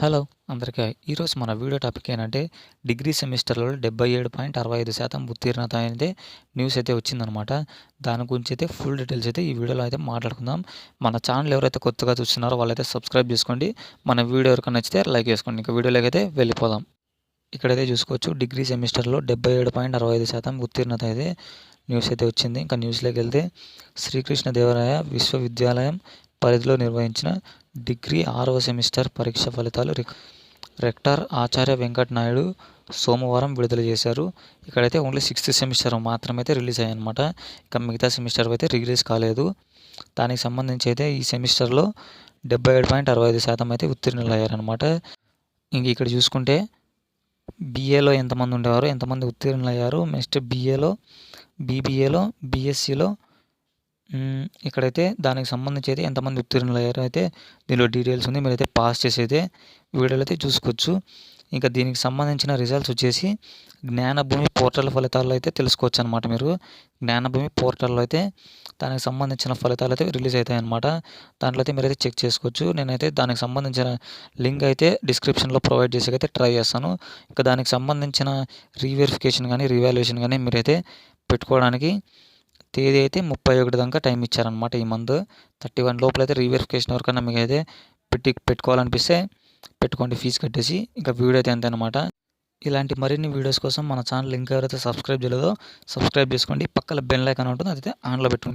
Hello అందరికీ ఈరోజు మన వీడియో టాపిక్ ఏంటంటే డిగ్రీ సెమిస్టర్లో 77.65% ఉత్తీర్ణత అనేది న్యూస్ అయితే వచ్చిందనమాట. దాని గురించి అయితే ఫుల్ డీటెయిల్స్ అయితే ఈ వీడియోలో అయితే మాట్లాడుకుందాం. మన ఛానల్ ఎవరైతే కొత్తగా చూస్తున్నారో వాళ్ళైతే సబ్స్క్రైబ్ చేసుకోండి. మన వీడియో ఎవరికైనా నచ్చితే లైక్ చేసుకోండి. ఇంకా వీడియోలోకి అయితే వెళ్ళిపోదాం. ఇక్కడైతే చూసుకోవచ్చు డిగ్రీ సెమిస్టర్లో 77.65% ఉత్తీర్ణత అయితే న్యూస్ అయితే వచ్చింది. ఇంకా న్యూస్లోకి వెళ్తే శ్రీకృష్ణదేవరాయ విశ్వవిద్యాలయం పరిధిలో నిర్వహించిన డిగ్రీ 6వ సెమిస్టర్ పరీక్ష ఫలితాలు రెక్టర్ ఆచార్య వెంకట నాయుడు సోమవారం విడుదల చేశారు. ఇక్కడైతే ఓన్లీ 6th సెమిస్టర్ మాత్రమే అయితే రిలీజ్ అయ్యాయన్నమాట. ఇక మిగతా సెమిస్టర్ అయితే రిలీజ్ కాలేదు. దానికి సంబంధించి అయితే ఈ సెమిస్టర్లో 77.65% అయితే ఉత్తీర్ణులు అయ్యారనమాట. ఇంక ఇక్కడ చూసుకుంటే బీఏలో ఎంతమంది ఉండేవారు, ఎంతమంది ఉత్తీర్ణులు అయ్యారు, నెక్స్ట్ బీబీఏలో, బీఎస్సీలో ఇక్కడైతే దానికి సంబంధించి అయితే ఎంతమంది ఉత్తీర్ణులు అయ్యారో అయితే దీనిలో డీటెయిల్స్ ఉంది. మీరైతే పాస్ చేసి అయితే వీడియోలో అయితే చూసుకోవచ్చు. ఇంకా దీనికి సంబంధించిన రిజల్ట్స్ వచ్చేసి జ్ఞానభూమి పోర్టల్ ఫలితాల్లో అయితే తెలుసుకోవచ్చు అనమాట. మీరు జ్ఞానభూమి పోర్టల్లో అయితే దానికి సంబంధించిన ఫలితాలు అయితే రిలీజ్ అవుతాయి అనమాట. దాంట్లో అయితే మీరైతే చెక్ చేసుకోవచ్చు. నేనైతే దానికి సంబంధించిన లింక్ అయితే డిస్క్రిప్షన్లో ప్రొవైడ్ చేసి అయితే ట్రై చేస్తాను. ఇంకా దానికి సంబంధించిన రీవెరిఫికేషన్ కానీ రివాల్యుయేషన్ కానీ మీరైతే పెట్టుకోవడానికి తేదీ అయితే 31 దాకా టైం ఇచ్చారనమాట. ఈ మంత్ 31 లోపల అయితే రీవెరిఫికేషన్ వరకన్నా మీకు అయితే పెట్టుకోవాలనిపిస్తే పెట్టుకోండి ఫీజు కట్టేసి. ఇంకా వీడియో అయితే అంతే అనమాట. ఇలాంటి మరిన్ని వీడియోస్ కోసం మన ఛానల్ ఇంకా ఎవరైతే సబ్స్క్రైబ్ చేయలేదో సబ్స్క్రైబ్ చేసుకోండి. పక్కన బెల్ ఐకాన్ ఉంటుంది, అదైతే ఆన్లో పెట్టుకోండి.